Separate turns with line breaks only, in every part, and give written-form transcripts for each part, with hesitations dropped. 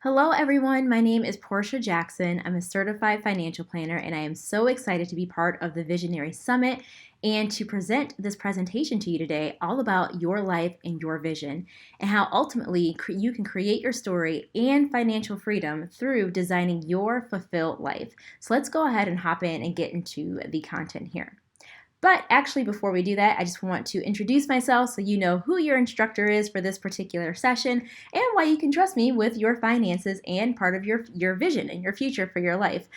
Hello everyone, my name is Portia Jackson. I'm a certified financial planner and I am so excited to be part of the Visionary Summit and to present this presentation to you today all about your life and your vision and how ultimately you can create your story and financial freedom through designing your fulfilled life. So let's go ahead and hop in and get into the content here. But actually, before we do that, I just want to introduce myself so you know who your instructor is for this particular session and why you can trust me with your finances and part of your vision and your future for your life.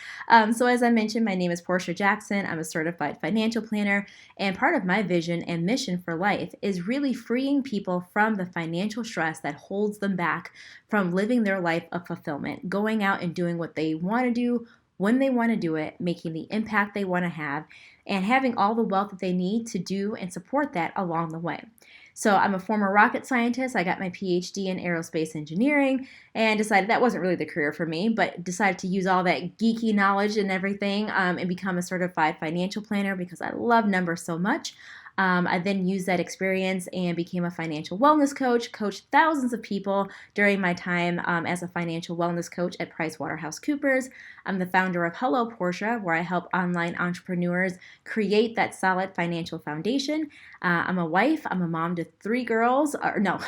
So as I mentioned, my name is Portia Jackson. I'm a certified financial planner, and part of my vision and mission for life is really freeing people from the financial stress that holds them back from living their life of fulfillment, going out and doing what they want to do, when they want to do it, making the impact they want to have, and having all the wealth that they need to do and support that along the way. So I'm a former rocket scientist. I got my PhD in aerospace engineering and decided that wasn't really the career for me, but decided to use all that geeky knowledge and everything and become a certified financial planner because I love numbers so much. I then used that experience and became a financial wellness coach, coached thousands of people during my time as a financial wellness coach at PricewaterhouseCoopers. I'm the founder of Hello Portia, where I help online entrepreneurs create that solid financial foundation. I'm a wife. I'm a mom to three girls. Or no,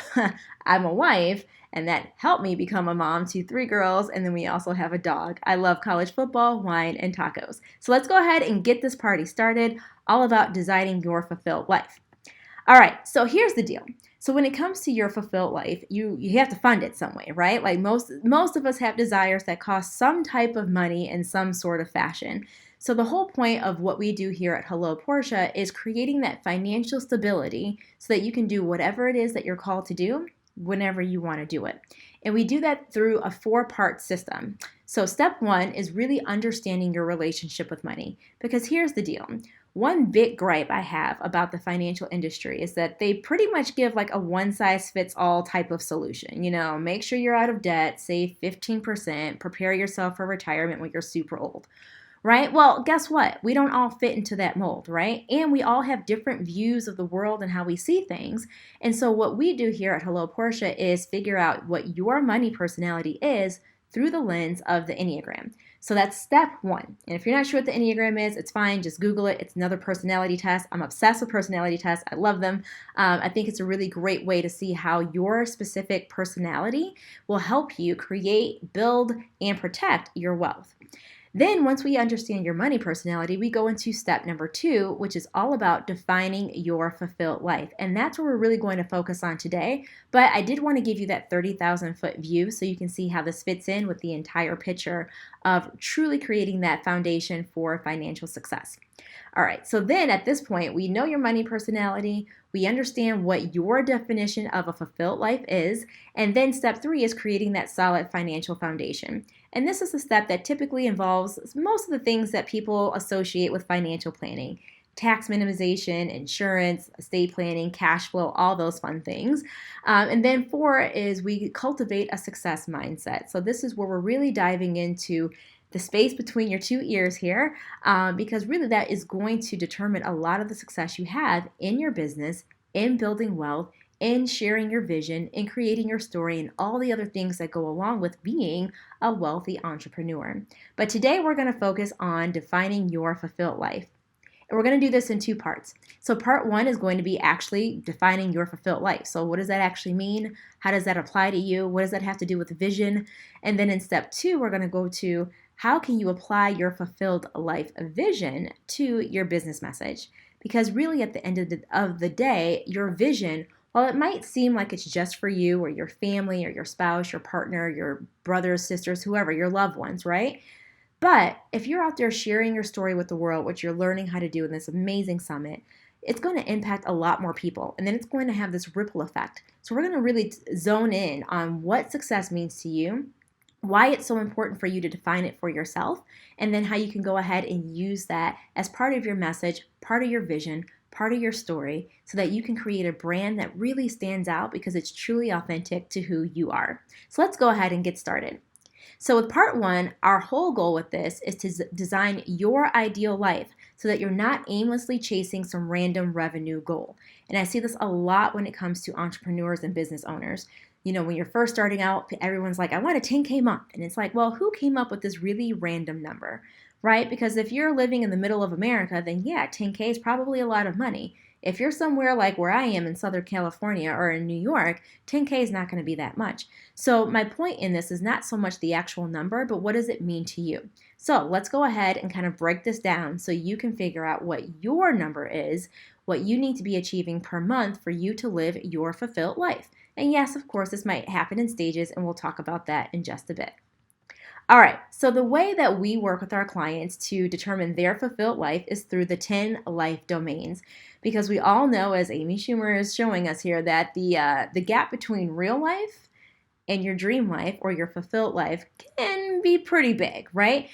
I'm a wife, and that helped me become a mom to three girls, and then we also have a dog. I love college football, wine, and tacos. So let's go ahead and get this party started, all about designing your fulfilled life. All right, so here's the deal. So when it comes to your fulfilled life, you have to fund it some way, right? Like most of us have desires that cost some type of money in some sort of fashion. So the whole point of what we do here at Hello Portia is creating that financial stability so that you can do whatever it is that you're called to do whenever you want to do it. And we do that through a 4-part system. So step 1 is really understanding your relationship with money. Because here's the deal. One big gripe I have about the financial industry is that they pretty much give like a one-size-fits-all type of solution. You know, make sure you're out of debt, save 15%, prepare yourself for retirement when you're super old. Right? Well, guess what? We don't all fit into that mold, right? And we all have different views of the world and how we see things. And so what we do here at Hello Portia is figure out what your money personality is through the lens of the Enneagram. So that's step 1. And if you're not sure what the Enneagram is, it's fine. Just Google it. It's another personality test. I'm obsessed with personality tests. I love them. I think it's a really great way to see how your specific personality will help you create, build, and protect your wealth. Then once we understand your money personality, we go into step number 2, which is all about defining your fulfilled life. And that's what we're really going to focus on today. But I did want to give you that 30,000 foot view so you can see how this fits in with the entire picture of truly creating that foundation for financial success. All right, so then at this point, we know your money personality, we understand what your definition of a fulfilled life is, and then step 3 is creating that solid financial foundation. And this is a step that typically involves most of the things that people associate with financial planning. Tax minimization, insurance, estate planning, cash flow, all those fun things. And then 4 is we cultivate a success mindset. So this is where we're really diving into the space between your two ears here, because really that is going to determine a lot of the success you have in your business, in building wealth, in sharing your vision, in creating your story, and all the other things that go along with being a wealthy entrepreneur. But today we're going to focus on defining your fulfilled life. And we're going to do this in 2 parts. So part 1 is going to be actually defining your fulfilled life. So what does that actually mean? How does that apply to you? What does that have to do with vision? And then in step 2, we're going to go to how can you apply your fulfilled life vision to your business message? Because really at the end of the day, your vision, while it might seem like it's just for you or your family or your spouse, your partner, your brothers, sisters, whoever, your loved ones, right? But if you're out there sharing your story with the world, which you're learning how to do in this amazing summit, it's going to impact a lot more people. And then it's going to have this ripple effect. So we're going to really zone in on what success means to you, why it's so important for you to define it for yourself, and then how you can go ahead and use that as part of your message, part of your vision, part of your story, so that you can create a brand that really stands out because it's truly authentic to who you are. So let's go ahead and get started. So with part 1, our whole goal with this is to design your ideal life so that you're not aimlessly chasing some random revenue goal. And I see this a lot when it comes to entrepreneurs and business owners. when you're first starting out, everyone's like, I want a 10K month. And it's like, well, who came up with this really random number, right? Because if you're living in the middle of America, then yeah, 10K is probably a lot of money. If you're somewhere like where I am in Southern California or in New York, 10K is not going to be that much. So my point in this is not so much the actual number, but what does it mean to you? So let's go ahead and kind of break this down so you can figure out what your number is, what you need to be achieving per month for you to live your fulfilled life. And yes, of course, this might happen in stages, and we'll talk about that in just a bit. All right, so the way that we work with our clients to determine their fulfilled life is through the 10 life domains, because we all know, as Amy Schumer is showing us here, that the gap between real life and your dream life or your fulfilled life can be pretty big, right?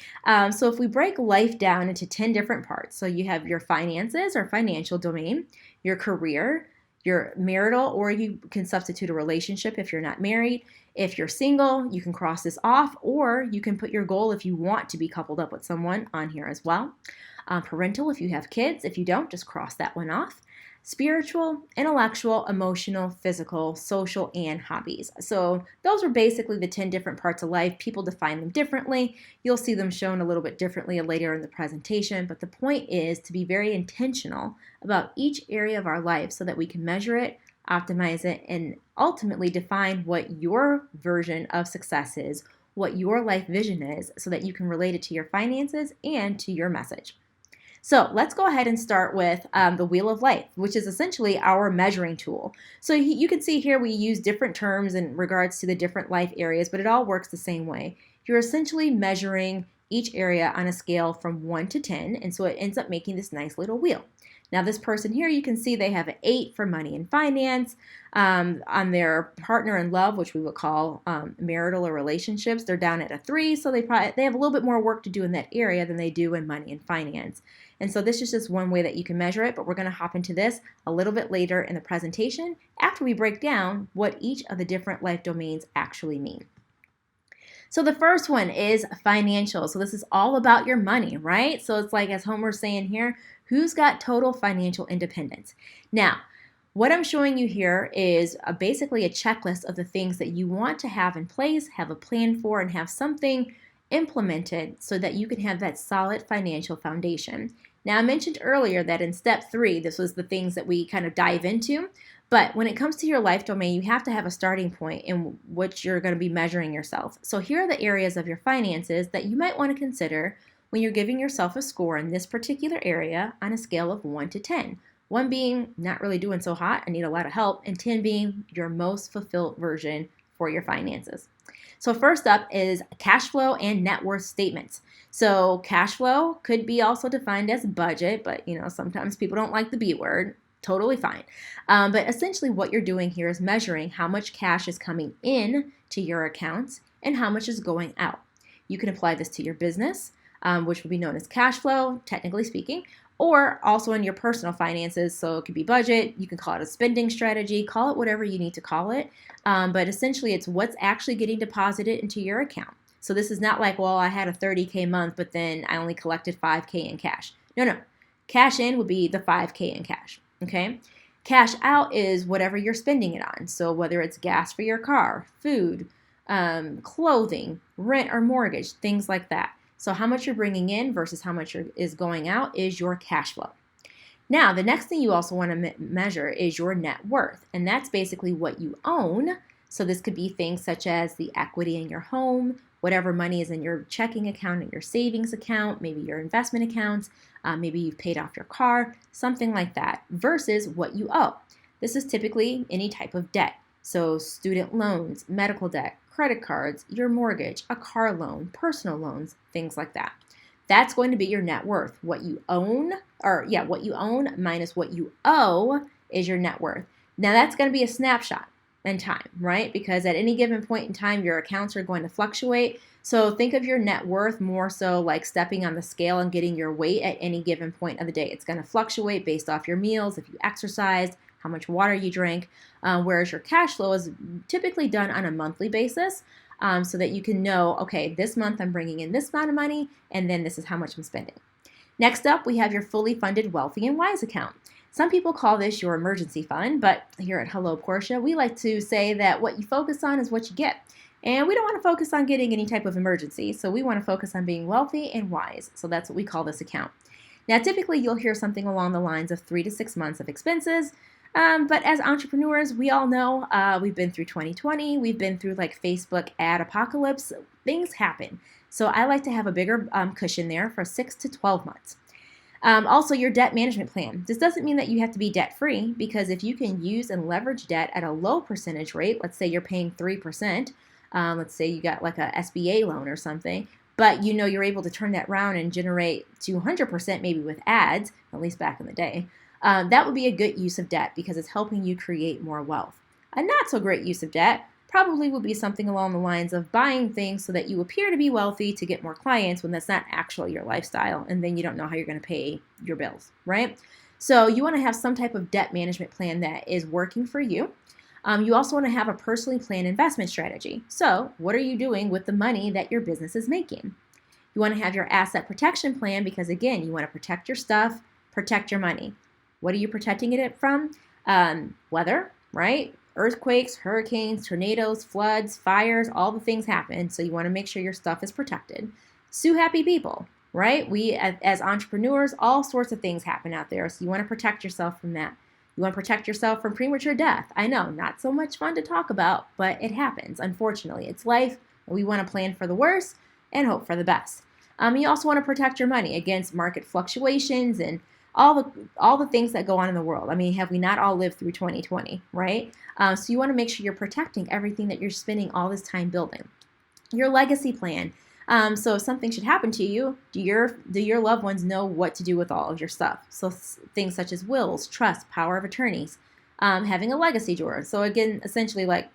So if we break life down into 10 different parts, so you have your finances or financial domain, your career, your marital, or you can substitute a relationship if you're not married. If you're single, you can cross this off, or you can put your goal if you want to be coupled up with someone on here as well. Parental, if you have kids. If you don't, just cross that one off. Spiritual, intellectual, emotional, physical, social, and hobbies. So those are basically the 10 different parts of life. People define them differently. You'll see them shown a little bit differently later in the presentation, but the point is to be very intentional about each area of our life so that we can measure it, optimize it, and ultimately define what your version of success is, what your life vision is, so that you can relate it to your finances and to your message. So let's go ahead and start with the Wheel of Life, which is essentially our measuring tool. So you can see here we use different terms in regards to the different life areas, but it all works the same way. You're essentially measuring each area on a scale from 1 to 10, and so it ends up making this nice little wheel. Now this person here, you can see they have an 8 for money and finance. On their partner in love, which we would call marital or relationships, they're down at a 3, so they have a little bit more work to do in that area than they do in money and finance. And so this is just one way that you can measure it, but we're going to hop into this a little bit later in the presentation after we break down what each of the different life domains actually mean. So the first one is financial. So this is all about your money, right? So it's like, as Homer's saying here, who's got total financial independence? Now, what I'm showing you here is basically a checklist of the things that you want to have in place, have a plan for, and have something implemented so that you can have that solid financial foundation. Now, I mentioned earlier that in step 3, this was the things that we kind of dive into. But when it comes to your life domain, you have to have a starting point in which you're going to be measuring yourself. So here are the areas of your finances that you might want to consider when you're giving yourself a score in this particular area on a scale of 1 to 10. 1 being not really doing so hot, I need a lot of help, and 10 being your most fulfilled version for your finances. So first up is cash flow and net worth statements. So cash flow could be also defined as budget, but sometimes people don't like the B word. Totally fine. But essentially what you're doing here is measuring how much cash is coming in to your accounts and how much is going out. You can apply this to your business, which would be known as cash flow, technically speaking, or also in your personal finances. So it could be budget. You can call it a spending strategy. Call it whatever you need to call it. But essentially it's what's actually getting deposited into your account. So this is not like, well, I had a 30K month, but then I only collected 5K in cash. No. Cash in would be the 5K in cash. Okay? Cash out is whatever you're spending it on. So whether it's gas for your car, food, clothing, rent or mortgage, things like that. So how much you're bringing in versus how much is going out is your cash flow. Now, the next thing you also want to measure is your net worth. And that's basically what you own. So this could be things such as the equity in your home, whatever money is in your checking account and your savings account, maybe your investment accounts, maybe you've paid off your car, something like that, versus what you owe. This is typically any type of debt. So student loans, medical debt, credit cards, your mortgage, a car loan, personal loans, things like that. That's going to be your net worth. What you own minus what you owe is your net worth. Now that's going to be a snapshot in time, right? Because at any given point in time, your accounts are going to fluctuate. So think of your net worth more so like stepping on the scale and getting your weight at any given point of the day. It's going to fluctuate based off your meals, if you exercised, how much water you drink, whereas your cash flow is typically done on a monthly basis so that you can know, okay, this month I'm bringing in this amount of money, and then this is how much I'm spending. Next up, we have your fully funded Wealthy and Wise account. Some people call this your emergency fund, but here at Hello Portia, we like to say that what you focus on is what you get. And we don't want to focus on getting any type of emergency, so we want to focus on being wealthy and wise. So that's what we call this account. Now, typically you'll hear something along the lines of 3 to 6 months of expenses. But as entrepreneurs, we all know we've been through 2020. We've been through like Facebook ad apocalypse. Things happen. So I like to have a bigger cushion there for 6 to 12 months. Also, your debt management plan. This doesn't mean that you have to be debt-free, because if you can use and leverage debt at a low percentage rate, let's say you're paying 3%, let's say you got like a SBA loan or something, but you know you're able to turn that around and generate 200% maybe with ads, at least back in the day, that would be a good use of debt because it's helping you create more wealth. A not so great use of debt probably would be something along the lines of buying things so that you appear to be wealthy to get more clients when that's not actually your lifestyle, and then you don't know how you're going to pay your bills, right? So you want to have some type of debt management plan that is working for you. You also want to have a personally planned investment strategy. So what are you doing with the money that your business is making? You want to have your asset protection plan because, again, you want to protect your stuff, protect your money. What are you protecting it from? Weather, right? Earthquakes, hurricanes, tornadoes, floods, fires, all the things happen. So you want to make sure your stuff is protected. Sue happy people, right? We, as entrepreneurs, all sorts of things happen out there. So you want to protect yourself from that. You want to protect yourself from premature death. I know, not so much fun to talk about, but it happens. Unfortunately, it's life. We want to plan for the worst and hope for the best. You also want to protect your money against market fluctuations and all the things that go on in the world. I mean, have we not all lived through 2020, right? So you want to make sure you're protecting everything that you're spending all this time building. Your legacy plan. So if something should happen to you, do your loved ones know what to do with all of your stuff? So things such as wills, trusts, power of attorneys, having a legacy drawer. So again, essentially, like,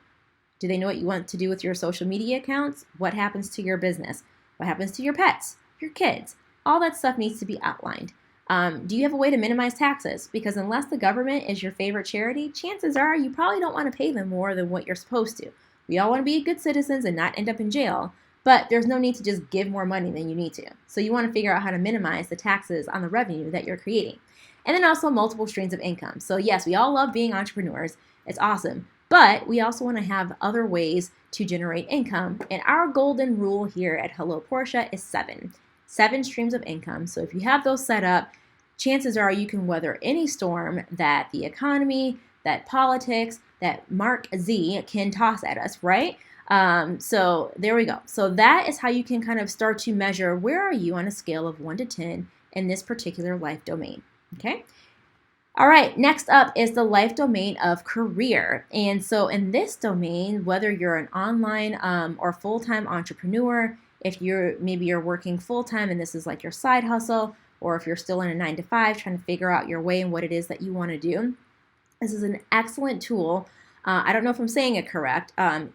do they know what you want to do with your social media accounts? What happens to your business? What happens to your pets, your kids? All that stuff needs to be outlined. Do you have a way to minimize taxes? Because unless the government is your favorite charity, chances are you probably don't want to pay them more than what you're supposed to. We all want to be good citizens and not end up in jail, but there's no need to just give more money than you need to. So you want to figure out how to minimize the taxes on the revenue that you're creating. And then also multiple streams of income. So yes, we all love being entrepreneurs. It's awesome. But we also want to have other ways to generate income. And our golden rule here at Hello Portia is 7. 7 streams of income. So if you have those set up, chances are you can weather any storm that the economy, that politics, that Mark Z can toss at us, right? So there we go. So that is how you can kind of start to measure where are you on a scale of 1 to 10 in this particular life domain, okay? All right, next up is the life domain of career. And so in this domain, whether you're an online or full-time entrepreneur, if maybe you're working full-time and this is like your side hustle, or if you're still in a 9-to-5 trying to figure out your way and what it is that you want to do, this is an excellent tool. I don't know if I'm saying it correct. I'm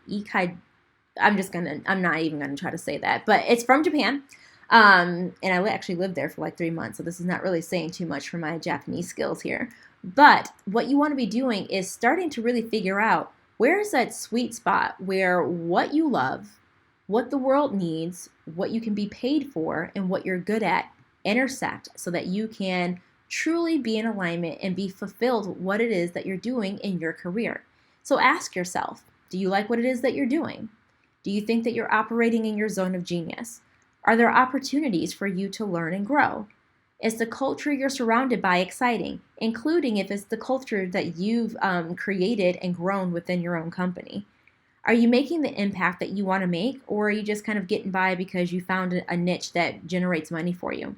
not even gonna try to say that, but it's from Japan. And I actually lived there for like 3 months, so this is not really saying too much for my Japanese skills here. But what you want to be doing is starting to really figure out where is that sweet spot where what you love, what the world needs, what you can be paid for, and what you're good at intersect so that you can truly be in alignment and be fulfilled what it is that you're doing in your career. So ask yourself, do you like what it is that you're doing? Do you think that you're operating in your zone of genius? Are there opportunities for you to learn and grow? Is the culture you're surrounded by exciting, including if it's the culture that you've created and grown within your own company? Are you making the impact that you want to make, or are you just kind of getting by because you found a niche that generates money for you?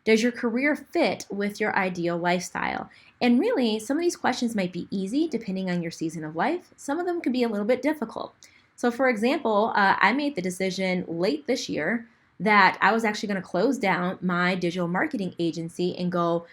Does your career fit with your ideal lifestyle? And really, some of these questions might be easy depending on your season of life. Some of them could be a little bit difficult. So for example, I made the decision late this year that I was actually going to close down my digital marketing agency and go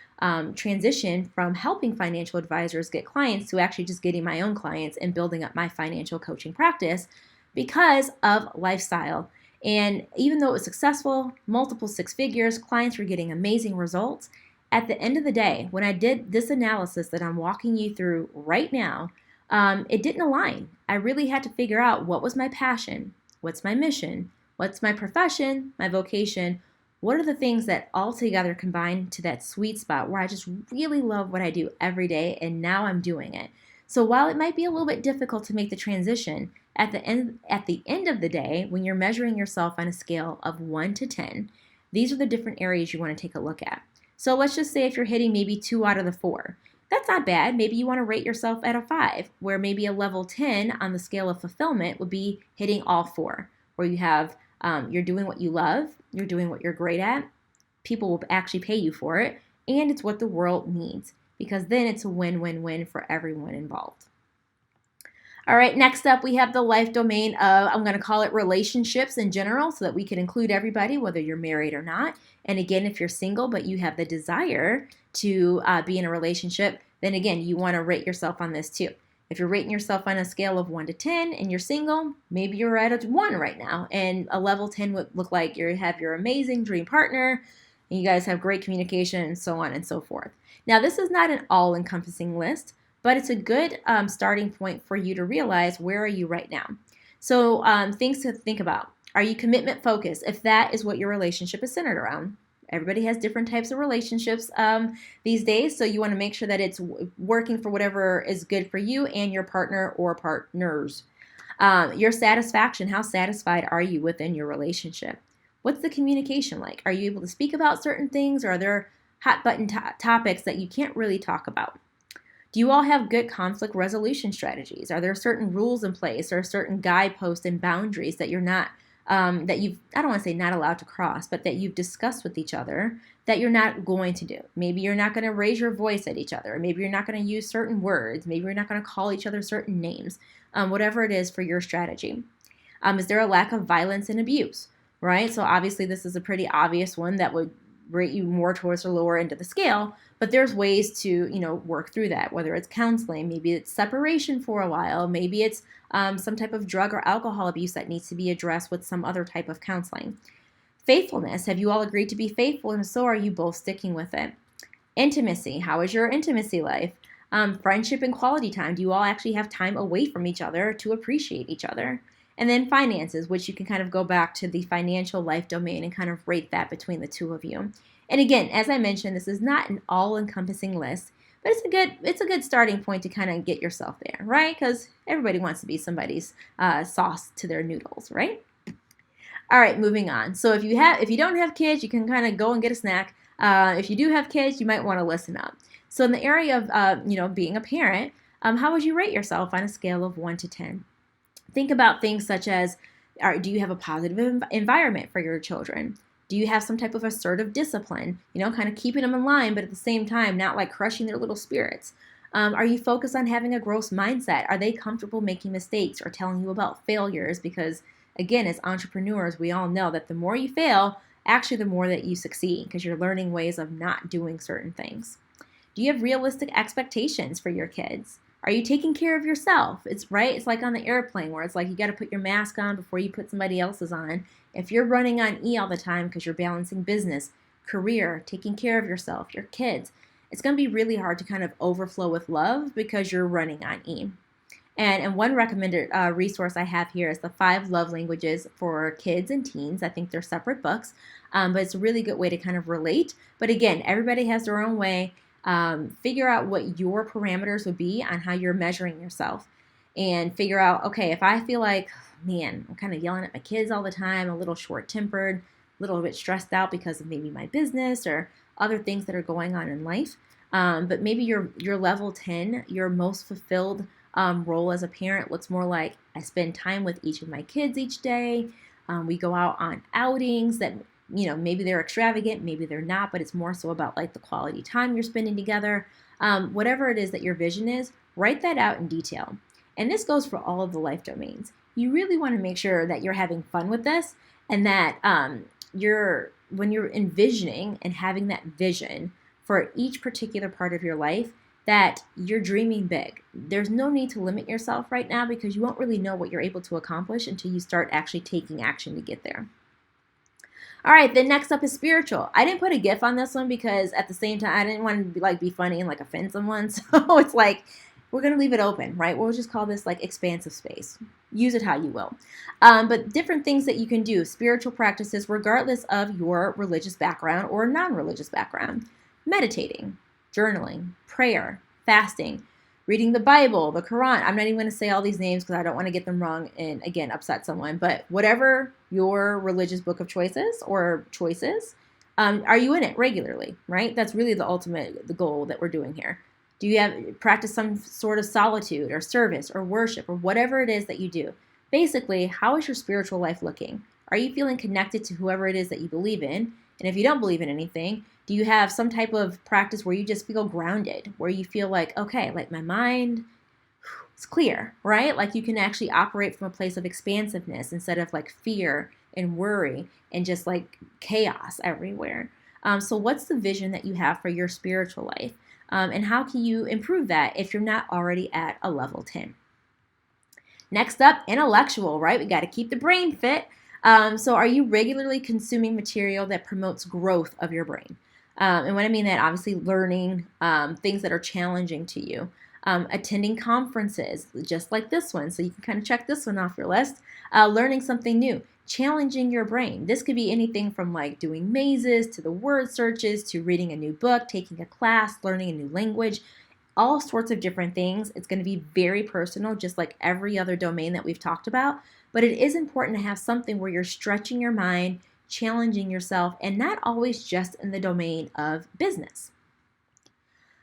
transition from helping financial advisors get clients to actually just getting my own clients and building up my financial coaching practice because of lifestyle. And even though it was successful, multiple 6 figures, clients were getting amazing results. At the end of the day, when I did this analysis that I'm walking you through right now, it didn't align. I really had to figure out what was my passion, what's my mission, what's my profession, my vocation, What are the things that all together combine to that sweet spot where I just really love what I do every day and now I'm doing it? So while it might be a little bit difficult to make the transition, at the end of the day, when you're measuring yourself on a scale of 1 to 10, these are the different areas you want to take a look at. So let's just say if you're hitting maybe 2 out of the 4, that's not bad. Maybe you want to rate yourself at a 5, where maybe a level 10 on the scale of fulfillment would be hitting all 4, where you have you're doing what you love, you're doing what you're great at, people will actually pay you for it, and it's what the world needs, because then it's a win-win-win for everyone involved. All right, next up we have the life domain of, I'm going to call it relationships in general, so that we can include everybody, whether you're married or not. And again, if you're single but you have the desire to be in a relationship, then again, you want to rate yourself on this too. If you're rating yourself on a scale of 1 to 10 and you're single, maybe you're at a 1 right now. And a level 10 would look like you have your amazing dream partner, and you guys have great communication, and so on and so forth. Now, this is not an all-encompassing list, but it's a good starting point for you to realize, where are you right now? So things to think about. Are you commitment focused? If that is what your relationship is centered around. Everybody has different types of relationships these days, so you want to make sure that it's working for whatever is good for you and your partner or partners. Your satisfaction, how satisfied are you within your relationship? What's the communication like? Are you able to speak about certain things, or are there hot button topics that you can't really talk about? Do you all have good conflict resolution strategies? Are there certain rules in place or certain guideposts and boundaries that you're not that you've, I don't want to say not allowed to cross, but that you've discussed with each other that you're not going to do? Maybe you're not going to raise your voice at each other. Maybe you're not going to use certain words. Maybe you're not going to call each other certain names, whatever it is for your strategy. Is there a lack of violence and abuse, right? So obviously this is a pretty obvious one that would rate you more towards the lower end of the scale, but there's ways to, work through that, whether it's counseling, maybe it's separation for a while, maybe it's some type of drug or alcohol abuse that needs to be addressed with some other type of counseling. Faithfulness, have you all agreed to be faithful, and so are you both sticking with it? Intimacy, how is your intimacy life? Friendship and quality time, do you all actually have time away from each other to appreciate each other? And then finances, which you can kind of go back to the financial life domain and kind of rate that between the two of you. And again, as I mentioned, this is not an all-encompassing list, but it's a good starting point to kind of get yourself there, right? Because everybody wants to be somebody's sauce to their noodles, right? All right, moving on. So if you don't have kids, you can kind of go and get a snack. If you do have kids, you might want to listen up. So in the area of being a parent, how would you rate yourself on a scale of 1 to 10? Think about things such as, do you have a positive environment for your children? Do you have some type of assertive discipline, kind of keeping them in line, but at the same time, not like crushing their little spirits? Are you focused on having a growth mindset? Are they comfortable making mistakes or telling you about failures? Because again, as entrepreneurs, we all know that the more you fail, actually the more that you succeed, because you're learning ways of not doing certain things. Do you have realistic expectations for your kids? Are you taking care of yourself? It's like on the airplane, where it's like you got to put your mask on before you put somebody else's on. If you're running on E all the time because you're balancing business, career, taking care of yourself, your kids, it's going to be really hard to kind of overflow with love because you're running on E. And one recommended resource I have here is the 5 Love Languages for Kids and Teens. I think they're separate books, but it's a really good way to kind of relate. But again, everybody has their own way. Figure out what your parameters would be on how you're measuring yourself, and figure out, okay, if I feel like, man, I'm kind of yelling at my kids all the time, a little short-tempered, a little bit stressed out because of maybe my business or other things that are going on in life, but maybe your level 10, your most fulfilled role as a parent looks more like, I spend time with each of my kids each day. We go out on outings that maybe they're extravagant, maybe they're not, but it's more so about like the quality time you're spending together. Whatever it is that your vision is, write that out in detail. And this goes for all of the life domains. You really want to make sure that you're having fun with this, and that when you're envisioning and having that vision for each particular part of your life, that you're dreaming big. There's no need to limit yourself right now, because you won't really know what you're able to accomplish until you start actually taking action to get there. All right, then next up is spiritual. I didn't put a GIF on this one because at the same time, I didn't want to be funny and like offend someone. So it's like, we're going to leave it open, right? We'll just call this like expansive space. Use it how you will. But different things that you can do, spiritual practices, regardless of your religious background or non-religious background. Meditating, journaling, prayer, fasting, reading the Bible, the Quran. I'm not even going to say all these names because I don't want to get them wrong and, again, upset someone. But whatever your religious book of choices or choices, are you in it regularly, right? That's really the goal that we're doing here. Do you have practice some sort of solitude or service or worship or whatever it is that you do? Basically, how is your spiritual life looking? Are you feeling connected to whoever it is that you believe in? And if you don't believe in anything, do you have some type of practice where you just feel grounded, where you feel like, okay, like my mind is clear, right? Like you can actually operate from a place of expansiveness instead of like fear and worry and just like chaos everywhere. So what's the vision that you have for your spiritual life? And how can you improve that if you're not already at a level 10? Next up, intellectual, right? We got to keep the brain fit. So are you regularly consuming material that promotes growth of your brain? And when I mean that, obviously learning things that are challenging to you. Attending conferences, just like this one, so you can kind of check this one off your list. Learning something new, challenging your brain. This could be anything from like doing mazes to the word searches to reading a new book, taking a class, learning a new language, all sorts of different things. It's going to be very personal, just like every other domain that we've talked about. But it is important to have something where you're stretching your mind, challenging yourself, and not always just in the domain of business.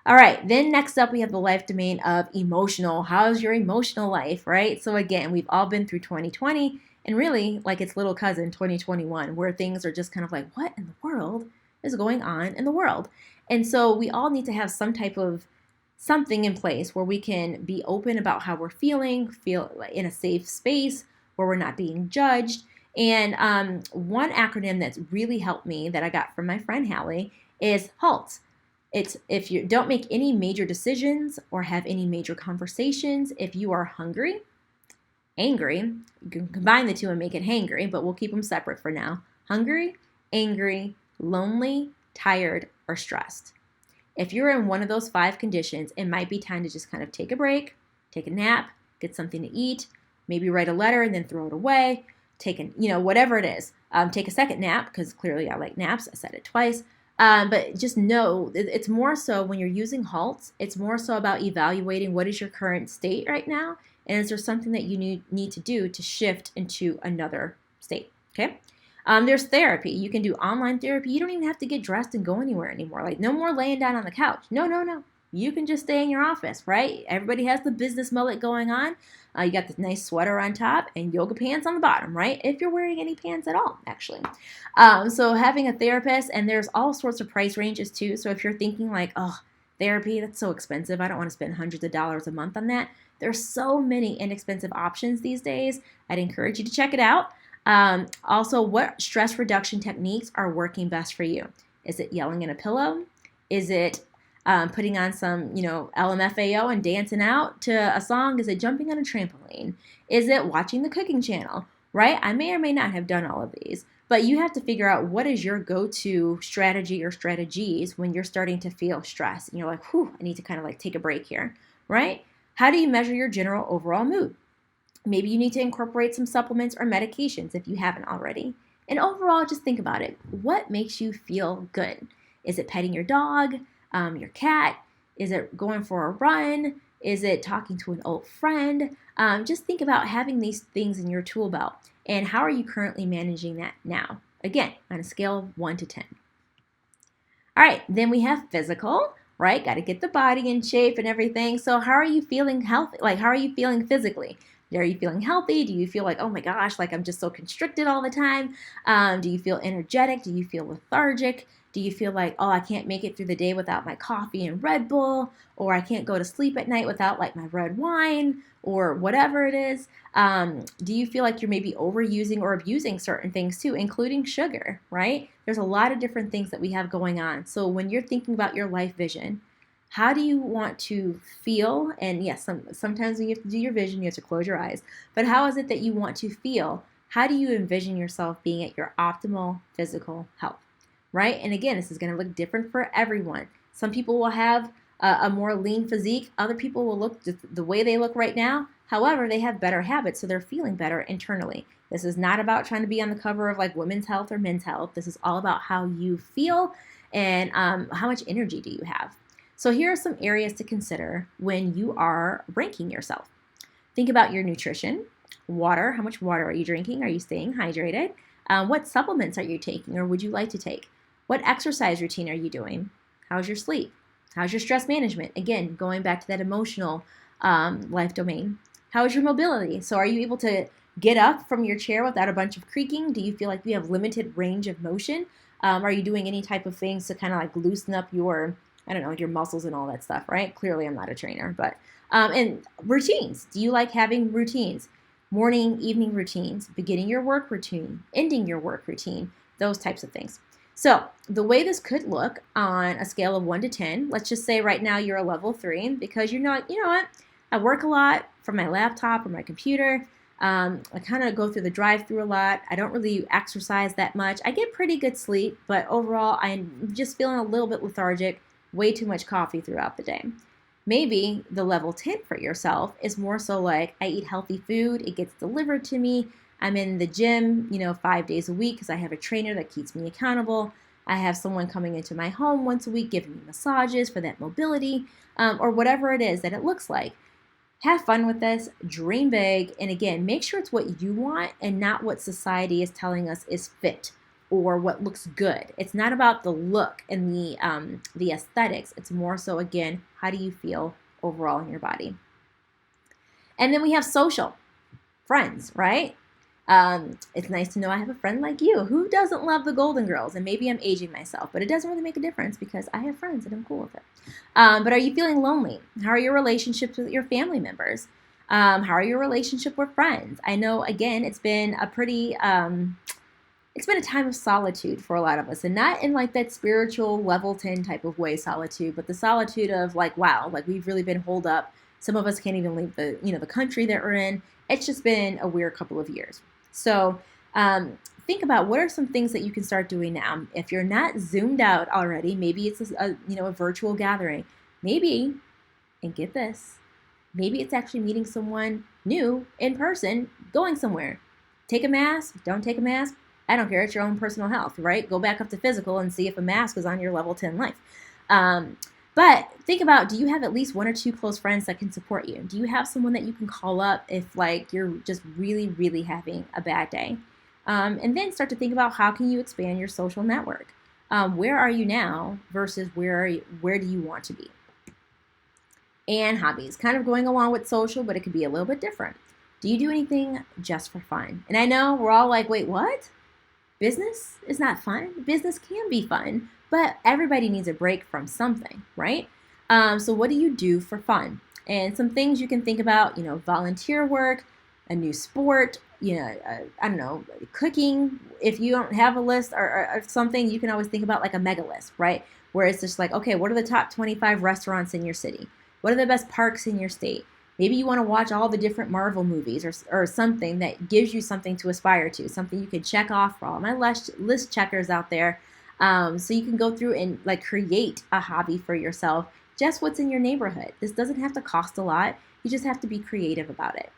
All right, then next up we have the life domain of emotional. How's your emotional life, right? So again, we've all been through 2020 and really like its little cousin 2021 where things are just kind of like, what in the world is going on in the world? And so we all need to have some type of something in place where we can be open about how we're feeling, feel in a safe space where we're not being judged. And one acronym that's really helped me that I got from my friend Hallie is HALT. It's if you don't make any major decisions or have any major conversations, if you are hungry, angry, you can combine the two and make it hangry, but we'll keep them separate for now. Hungry, angry, lonely, tired, or stressed. If you're in one of those 5 conditions, it might be time to just kind of take a break, take a nap, get something to eat, maybe write a letter and then throw it away, whatever it is. Take a second nap, because clearly I like naps. I said it twice. But just know it's more so when you're using halts, it's more so about evaluating what is your current state right now, and is there something that you need to do to shift into another state, okay? There's therapy. You can do online therapy. You don't even have to get dressed and go anywhere anymore. Like, no more laying down on the couch. No. You can just stay in your office, right? Everybody has the business mullet going on. You got this nice sweater on top and yoga pants on the bottom, right? If you're wearing any pants at all, actually. So having a therapist, and there's all sorts of price ranges too. So if you're thinking like, oh, therapy, that's so expensive. I don't want to spend hundreds of dollars a month on that. There's so many inexpensive options these days. I'd encourage you to check it out. Also, what stress reduction techniques are working best for you? Is it yelling in a pillow? Is it putting on some, LMFAO and dancing out to a song? Is it jumping on a trampoline? Is it watching the cooking channel, right? I may or may not have done all of these, but you have to figure out what is your go-to strategy or strategies when you're starting to feel stress and you're like, whew, I need to kind of like take a break here, right? How do you measure your general overall mood? Maybe you need to incorporate some supplements or medications if you haven't already. And overall, just think about it. What makes you feel good? Is it petting your dog? Your cat? Is it going for a run? Is it talking to an old friend? Just think about having these things in your tool belt and how are you currently managing that now? Again, on a scale of 1 to 10. All right, then we have physical, right? Got to get the body in shape and everything. So how are you feeling healthy? Like, how are you feeling physically? Are you feeling healthy? Do you feel like, oh my gosh, like I'm just so constricted all the time? Do you feel energetic? Do you feel lethargic? Do you feel like, oh, I can't make it through the day without my coffee and Red Bull, or I can't go to sleep at night without like my red wine, or whatever it is? Do you feel like you're maybe overusing or abusing certain things too, including sugar, right? There's a lot of different things that we have going on. So when you're thinking about your life vision, how do you want to feel? And yes, sometimes when you have to do your vision, you have to close your eyes. But how is it that you want to feel? How do you envision yourself being at your optimal physical health? Right? And again, this is going to look different for everyone. Some people will have a more lean physique. Other people will look the way they look right now. However, they have better habits, so they're feeling better internally. This is not about trying to be on the cover of like Women's Health or Men's Health. This is all about how you feel and how much energy do you have. So here are some areas to consider when you are ranking yourself. Think about your nutrition, water. How much water are you drinking? Are you staying hydrated? What supplements are you taking or would you like to take? What exercise routine are you doing? How's your sleep? How's your stress management? Again, going back to that emotional life domain. How is your mobility? So are you able to get up from your chair without a bunch of creaking? Do you feel like you have limited range of motion? Are you doing any type of things to kind of like loosen up your, I don't know, your muscles and all that stuff, right? Clearly I'm not a trainer, but, and routines. Do you like having routines? Morning, evening routines, beginning your work routine, ending your work routine, those types of things. So the way this could look on a scale of 1 to 10, let's just say right now you're a level 3 because you're not, you know what, I work a lot from my laptop or my computer. I kind of go through the drive-through a lot. I don't really exercise that much. I get pretty good sleep, but overall I'm just feeling a little bit lethargic, way too much coffee throughout the day. Maybe the level 10 for yourself is more so like I eat healthy food, it gets delivered to me. I'm in the gym, 5 days a week because I have a trainer that keeps me accountable. I have someone coming into my home once a week giving me massages for that mobility, or whatever it is that it looks like. Have fun with this, dream big, and again, make sure it's what you want and not what society is telling us is fit or what looks good. It's not about the look and the aesthetics. It's more so, again, how do you feel overall in your body? And then we have social, friends, right? It's nice to know I have a friend like you. Who doesn't love the Golden Girls? And maybe I'm aging myself, but it doesn't really make a difference because I have friends and I'm cool with it. But are you feeling lonely? How are your relationships with your family members? How are your relationship with friends? I know, again, it's been a pretty, it's been a time of solitude for a lot of us, and not in like that spiritual level 10 type of way solitude, but the solitude of like, wow, like we've really been holed up. Some of us can't even leave the country that we're in. It's just been a weird couple of years. So think about what are some things that you can start doing now. If you're not zoomed out already, maybe it's a virtual gathering. Maybe, and get this, maybe it's actually meeting someone new in person, going somewhere. Take a mask, don't take a mask. I don't care. It's your own personal health, right? Go back up to physical and see if a mask is on your level 10 life. But think about, do you have at least 1 or 2 close friends that can support you? Do you have someone that you can call up if like you're just really, really having a bad day? And then start to think about how can you expand your social network? Where are you now versus where do you want to be? And hobbies, kind of going along with social, but it could be a little bit different. Do you do anything just for fun? And I know we're all like, wait, what? Business is not fun. Business can be fun, but everybody needs a break from something, right? So what do you do for fun? And some things you can think about, volunteer work, a new sport, I don't know, cooking. If you don't have a list or something, you can always think about like a mega list, right? Where it's just like, okay, what are the top 25 restaurants in your city? What are the best parks in your state? Maybe you want to watch all the different Marvel movies or something that gives you something to aspire to, something you can check off for all my list checkers out there. So you can go through and like create a hobby for yourself, just what's in your neighborhood. This doesn't have to cost a lot. You just have to be creative about it.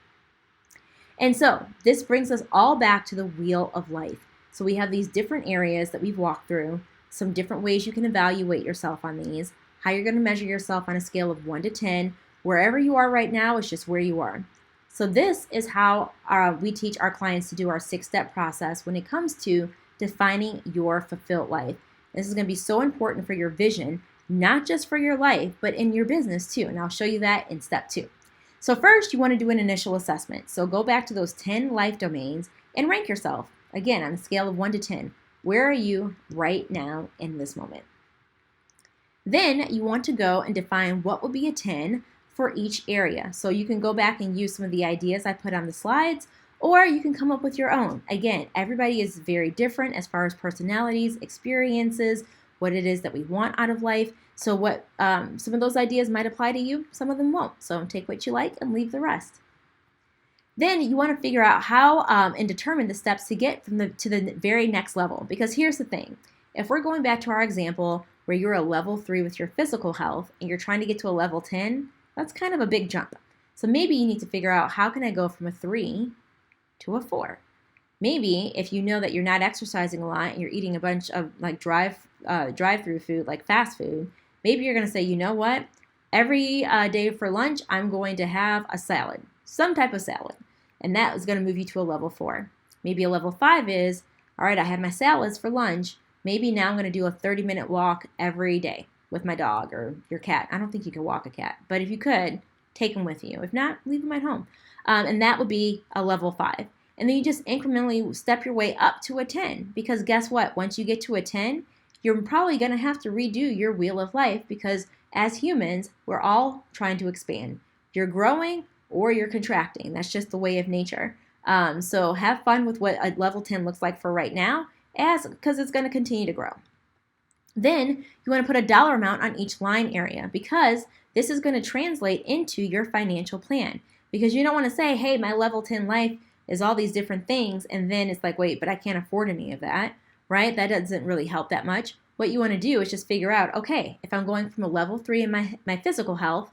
And so this brings us all back to the wheel of life. So we have these different areas that we've walked through, some different ways you can evaluate yourself on these, how you're going to measure yourself on a scale of 1 to 10. Wherever you are right now is just where you are. So this is how we teach our clients to do our 6-step process when it comes to defining your fulfilled life. This is going to be so important for your vision, not just for your life, but in your business too. And I'll show you that in step 2. So first, you want to do an initial assessment. So go back to those 10 life domains and rank yourself. Again, on a scale of 1 to 10. Where are you right now in this moment? Then you want to go and define what would be a 10 for each area. So you can go back and use some of the ideas I put on the slides, or you can come up with your own. Again, everybody is very different as far as personalities, experiences, what it is that we want out of life. So what some of those ideas might apply to you, some of them won't. So take what you like and leave the rest. Then you want to figure out how and determine the steps to get to the very next level. Because here's the thing. If we're going back to our example where you're a level 3 with your physical health and you're trying to get to a level 10, that's kind of a big jump. So maybe you need to figure out, how can I go from a 3 to a 4? Maybe if you know that you're not exercising a lot and you're eating a bunch of like drive-through food, like fast food, maybe you're going to say, you know what? Every day for lunch, I'm going to have a salad, some type of salad. And that is going to move you to a level 4. Maybe a level 5 is, all right, I have my salads for lunch. Maybe now I'm going to do a 30-minute walk every day with my dog or your cat. I don't think you can walk a cat, but if you could, take them with you. If not, leave them at home. And that would be a level 5. And then you just incrementally step your way up to a 10, because guess what? Once you get to a 10, you're probably going to have to redo your wheel of life, because as humans, we're all trying to expand. You're growing or you're contracting. That's just the way of nature. So have fun with what a level 10 looks like for right now, because it's going to continue to grow. Then you want to put a dollar amount on each line area, because this is going to translate into your financial plan. Because you don't want to say, hey, my level 10 life is all these different things, and then it's like, wait, but I can't afford any of that, right? That doesn't really help that much. What you want to do is just figure out, okay, if I'm going from a level 3 in my physical health,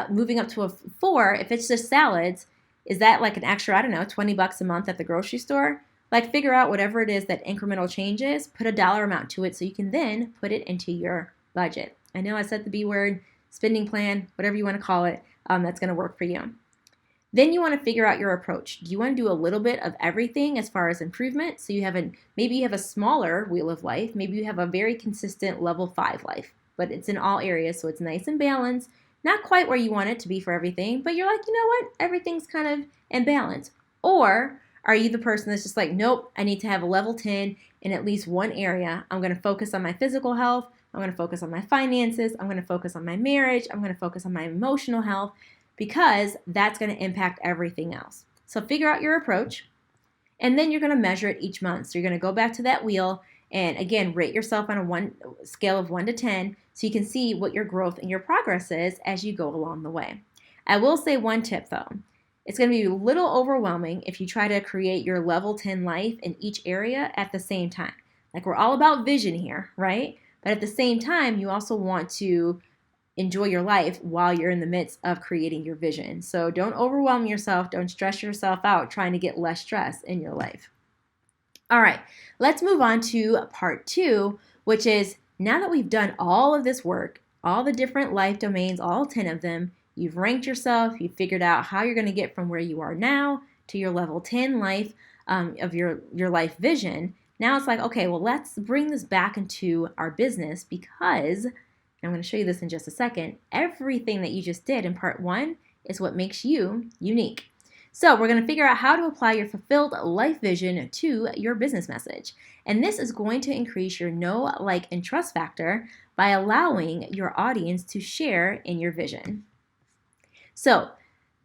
moving up to a 4, if it's just salads, is that like an extra, I don't know, $20 a month at the grocery store? Like, figure out whatever it is that incremental change is, put a dollar amount to it so you can then put it into your budget. I know I said the B word, spending plan, whatever you want to call it, that's going to work for you. Then you want to figure out your approach. Do you want to do a little bit of everything as far as improvement? So maybe you have a smaller wheel of life. Maybe you have a very consistent level 5 life, but it's in all areas, so it's nice and balanced. Not quite where you want it to be for everything, but you're like, you know what? Everything's kind of in balance. Or are you the person that's just like, nope, I need to have a level 10 in at least one area. I'm going to focus on my physical health. I'm going to focus on my finances. I'm going to focus on my marriage. I'm going to focus on my emotional health, because that's going to impact everything else. So figure out your approach, and then you're going to measure it each month. So you're going to go back to that wheel and, again, rate yourself on a scale of 1 to 10 so you can see what your growth and your progress is as you go along the way. I will say one tip, though. It's going to be a little overwhelming if you try to create your level 10 life in each area at the same time. Like, we're all about vision here, right? But at the same time, you also want to enjoy your life while you're in the midst of creating your vision. So don't overwhelm yourself. Don't stress yourself out trying to get less stress in your life. All right, let's move on to part 2, which is, now that we've done all of this work, all the different life domains, all 10 of them, you've ranked yourself, you've figured out how you're going to get from where you are now to your level 10 life of your life vision. Now it's like, okay, well, let's bring this back into our business, because I'm going to show you this in just a second. Everything that you just did in part 1 is what makes you unique. So we're going to figure out how to apply your fulfilled life vision to your business message. And this is going to increase your know, like, and trust factor by allowing your audience to share in your vision. So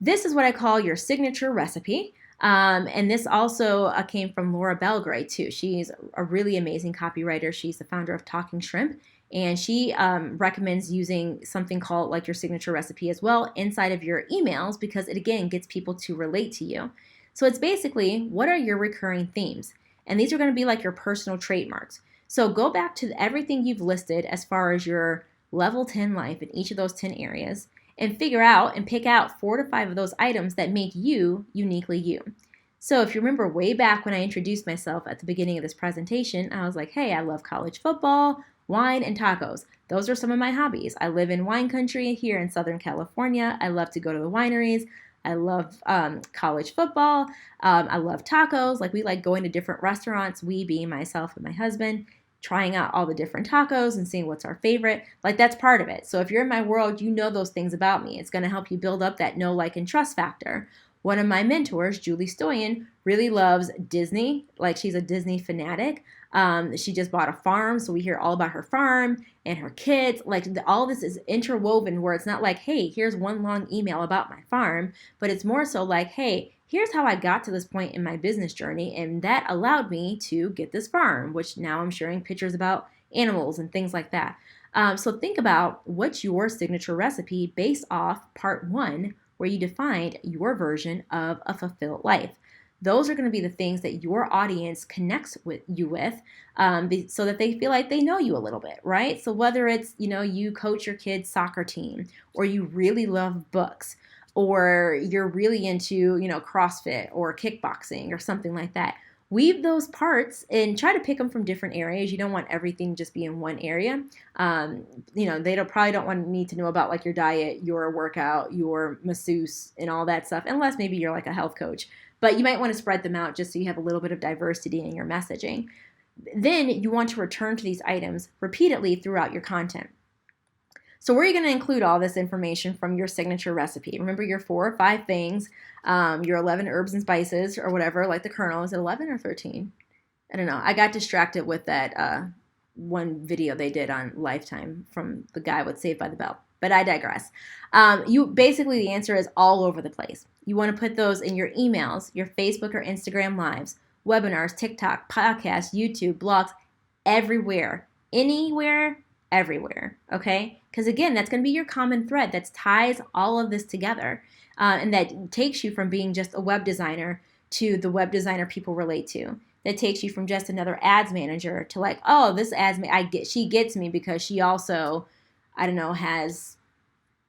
this is what I call your signature recipe. And this also came from Laura Belgray, too. She's a really amazing copywriter. She's the founder of Talking Shrimp. And she recommends using something called like your signature recipe as well inside of your emails, because it, again, gets people to relate to you. So it's basically, what are your recurring themes? And these are going to be like your personal trademarks. So go back to everything you've listed as far as your level 10 life in each of those 10 areas, and figure out and pick out 4 to 5 of those items that make you uniquely you. So if you remember way back when I introduced myself at the beginning of this presentation, I was like, hey, I love college football, wine, and tacos. Those are some of my hobbies. I live in wine country here in Southern California. I love to go to the wineries. I love college football. I love tacos. Like, we like going to different restaurants, we being myself and my husband, trying out all the different tacos and seeing what's our favorite. Like, that's part of it. So if you're in my world, you know those things about me. It's going to help you build up that know, like, and trust factor. One of my mentors, Julie Stoyan, really loves Disney. Like, she's a Disney fanatic. She just bought a farm, so we hear all about her farm and her kids. Like, all this is interwoven, where it's not like, hey, here's one long email about my farm, but it's more so like, hey, here's how I got to this point in my business journey, and that allowed me to get this farm, which now I'm sharing pictures about animals and things like that. So think about what's your signature recipe based off part 1, where you defined your version of a fulfilled life. those are going to be the things that your audience connects with you with, so that they feel like they know you a little bit, right? So whether it's, you coach your kid's soccer team, or you really love books, or you're really into, CrossFit or kickboxing or something like that, weave those parts and try to pick them from different areas. You don't want everything to just be in one area. They probably don't need to know about like your diet, your workout, your masseuse, and all that stuff, unless maybe you're like a health coach. But you might want to spread them out just so you have a little bit of diversity in your messaging. Then you want to return to these items repeatedly throughout your content. So where are you going to include all this information from your signature recipe? Remember your 4 or 5 things, your 11 herbs and spices or whatever, like the kernel. Is it 11 or 13? I don't know. I got distracted with that one video they did on Lifetime from the guy with Saved by the Bell. But I digress. The answer is all over the place. You want to put those in your emails, your Facebook or Instagram lives, webinars, TikTok, podcasts, YouTube, blogs, everywhere, anywhere, everywhere, okay? Because again, that's going to be your common thread that ties all of this together, and that takes you from being just a web designer to the web designer people relate to. That takes you from just another ads manager to like, oh, this she gets me because she also, I don't know, has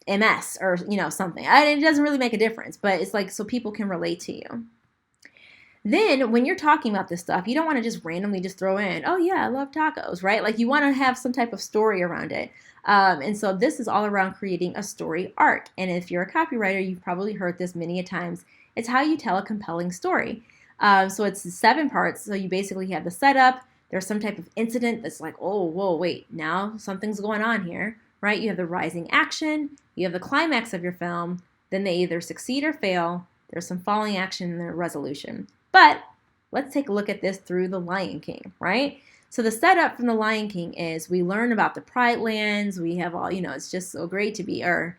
MS or something. It doesn't really make a difference, but it's like so people can relate to you. Then when you're talking about this stuff, you don't want to just randomly just throw in, oh yeah, I love tacos, right? Like you want to have some type of story around it. And so this is all around creating a story arc. And if you're a copywriter, you've probably heard this many a times. It's how you tell a compelling story. So it's 7 parts. So you basically have the setup. There's some type of incident that's like, oh, whoa, wait, now something's going on here, right? You have the rising action. You have the climax of your film. Then they either succeed or fail. There's some falling action and their resolution. But let's take a look at this through The Lion King, right? So the setup from The Lion King is we learn about the Pride Lands. We have all, it's just so great to be, or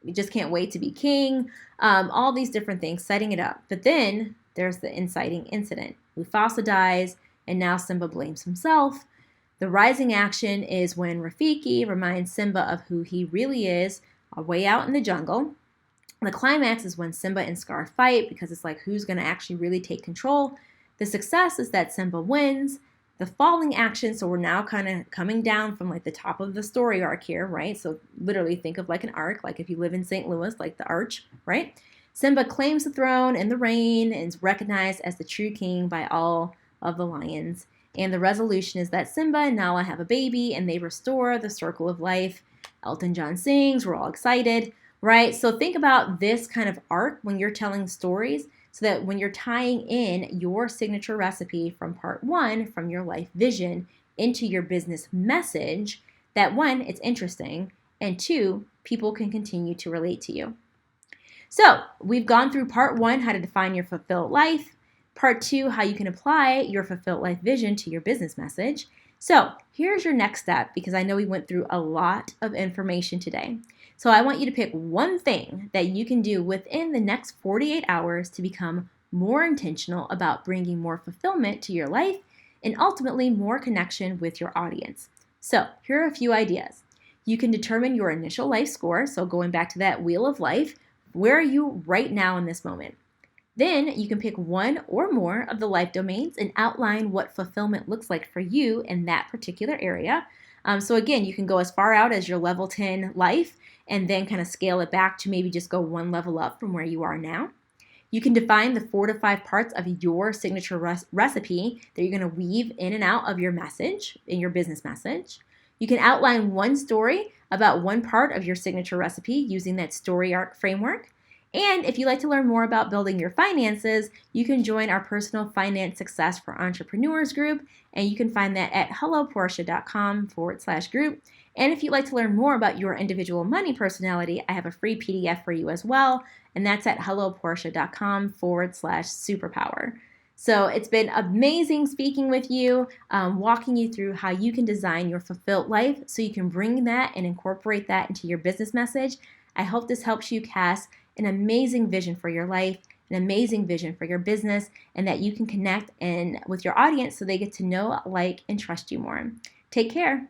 we just can't wait to be king. All these different things, setting it up. But then there's the inciting incident. Mufasa dies, and now Simba blames himself. The rising action is when Rafiki reminds Simba of who he really is, way out in the jungle. The climax is when Simba and Scar fight because it's like who's going to actually really take control. The success is that Simba wins. The falling action, so we're now kind of coming down from like the top of the story arc here, right? So literally think of like an arc, like if you live in St. Louis, like the arch, right? Simba claims the throne in the rain and is recognized as the true king by all of the lions. And the resolution is that Simba and Nala have a baby and they restore the circle of life. Elton John sings, we're all excited. Right? So think about this kind of arc when you're telling stories so that when you're tying in your signature recipe from part 1, from your life vision, into your business message, that 1, it's interesting, and 2, people can continue to relate to you. So we've gone through part 1, how to define your fulfilled life, part 2, how you can apply your fulfilled life vision to your business message. So here's your next step, because I know we went through a lot of information today. So I want you to pick one thing that you can do within the next 48 hours to become more intentional about bringing more fulfillment to your life and ultimately more connection with your audience. So here are a few ideas. You can determine your initial life score. So going back to that wheel of life, where are you right now in this moment? Then you can pick one or more of the life domains and outline what fulfillment looks like for you in that particular area. So again, you can go as far out as your level 10 life and then kind of scale it back to maybe just go one level up from where you are now. You can define the 4 to 5 parts of your signature recipe that you're going to weave in and out of your message, in your business message. You can outline one story about one part of your signature recipe using that story arc framework. And if you'd like to learn more about building your finances, you can join our Personal Finance Success for Entrepreneurs group, and you can find that at helloportia.com/group. And if you'd like to learn more about your individual money personality, I have a free PDF for you as well, and that's at helloportia.com/superpower. So it's been amazing speaking with you, walking you through how you can design your fulfilled life so you can bring that and incorporate that into your business message. I hope this helps you cast an amazing vision for your life, an amazing vision for your business, and that you can connect with your audience so they get to know, like, and trust you more. Take care.